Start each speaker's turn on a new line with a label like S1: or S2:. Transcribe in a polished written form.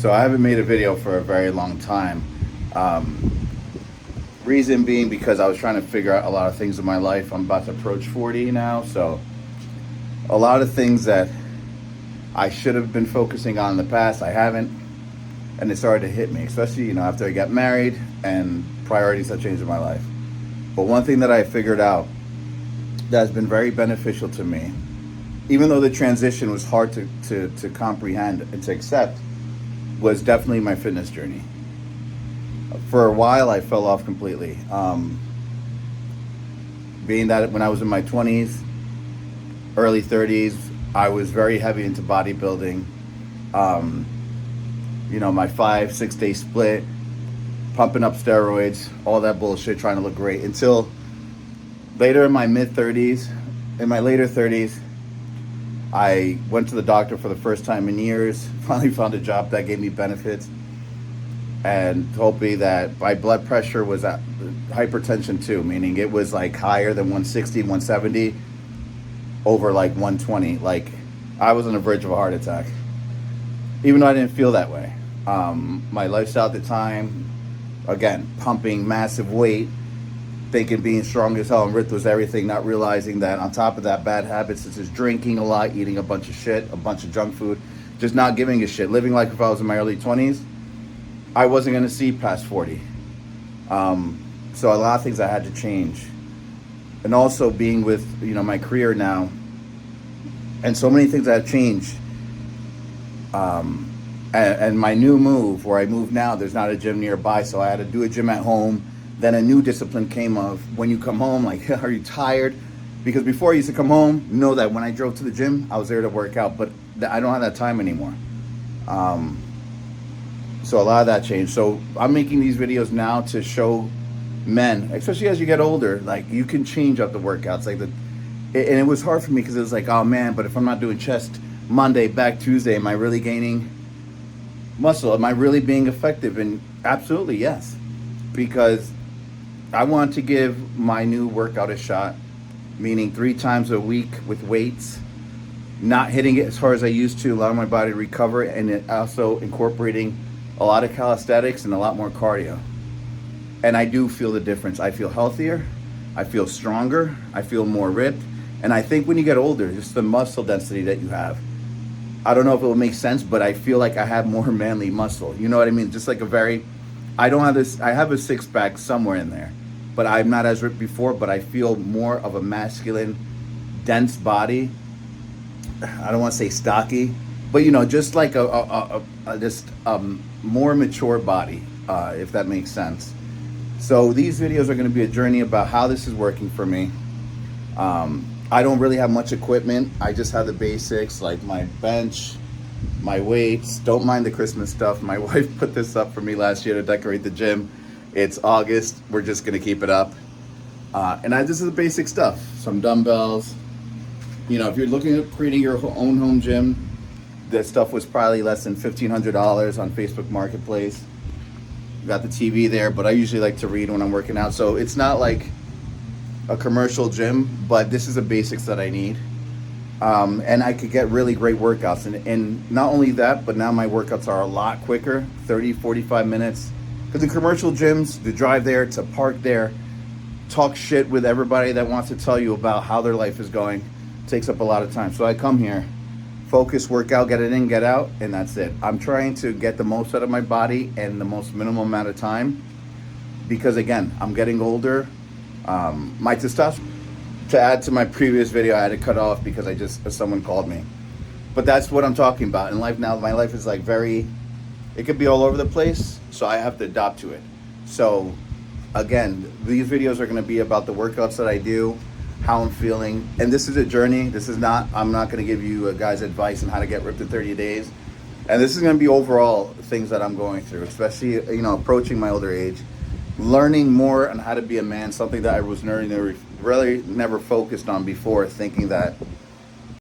S1: So I haven't made a video for a very long time. Reason being because I was trying to figure out a lot of things in my life. I'm about to approach 40 now, so a lot of things that I should have been focusing on in the past, I haven't, and it started to hit me, especially after I got married and priorities have changed in my life. But one thing that I figured out that has been very beneficial to me, even though the transition was hard to comprehend and to accept, was definitely my fitness journey. For a while, I fell off completely. Being that when I was in my 20s, early 30s, I was very heavy into bodybuilding. My 5-6 day split, pumping up steroids, all that bullshit, trying to look great. Until later in my later 30s, I went to the doctor for the first time in years, finally found a job that gave me benefits, and told me that my blood pressure was at hypertension too, meaning it was like higher than 160, 170 over like 120. Like I was on the verge of a heart attack, even though I didn't feel that way. My lifestyle at the time, again, pumping massive weight, thinking being strong as hell and ripped was everything, not realizing that on top of that, bad habits such as drinking a lot, eating a bunch of shit, a bunch of junk food, just not giving a shit, living like if I was in my early 20s, I wasn't going to see past 40. So a lot of things I had to change. And also being with, my career now, and so many things that have changed. And my new move, where I move now, there's not a gym nearby, so I had to do a gym at home. Then a new discipline came of when you come home, like, are you tired? Because before I used to come home, know that when I drove to the gym, I was there to work out, but I don't have that time anymore. So a lot of that changed. So I'm making these videos now to show men, especially as you get older, like you can change up the workouts. And it was hard for me because it was like, oh man, but if I'm not doing chest Monday, back Tuesday, am I really gaining muscle? Am I really being effective? And absolutely yes, because I want to give my new workout a shot, meaning 3 times a week with weights, not hitting it as hard as I used to, allowing my body to recover, and it also incorporating a lot of calisthenics and a lot more cardio. And I do feel the difference. I feel healthier, I feel stronger, I feel more ripped. And I think when you get older, just the muscle density that you have, I don't know if it will make sense, but I feel like I have more manly muscle. You know what I mean? Just like I don't have this, I have a 6-pack somewhere in there, but I'm not as ripped before, but I feel more of a masculine, dense body. I don't want to say stocky, but just like a more mature body, if that makes sense. So these videos are going to be a journey about how this is working for me. I don't really have much equipment. I just have the basics, like my bench, my weights. Don't mind the Christmas stuff. My wife put this up for me last year to decorate the gym. It's August. We're just going to keep it up. This is the basic stuff. Some dumbbells. If you're looking at creating your own home gym, this stuff was probably less than $1,500 on Facebook Marketplace. Got the TV there, but I usually like to read when I'm working out. So it's not like a commercial gym, but this is the basics that I need. And I could get really great workouts. And not only that, but now my workouts are a lot quicker, 30, 45 minutes. Because the commercial gyms, the drive there, to park there, talk shit with everybody that wants to tell you about how their life is going, takes up a lot of time. So I come here, focus, work out, get it in, get out, and that's it. I'm trying to get the most out of my body in the most minimal amount of time. Because again, I'm getting older. My testosterone, to add to my previous video, I had to cut off because someone called me. But that's what I'm talking about in life now. My life is like it could be all over the place, so I have to adapt to it. So again, these videos are going to be about the workouts that I do, how I'm feeling, and this is a journey. I'm not going to give you guys advice on how to get ripped in 30 days. And this is going to be overall things that I'm going through, especially, approaching my older age, learning more on how to be a man, something that I was really never focused on before, thinking that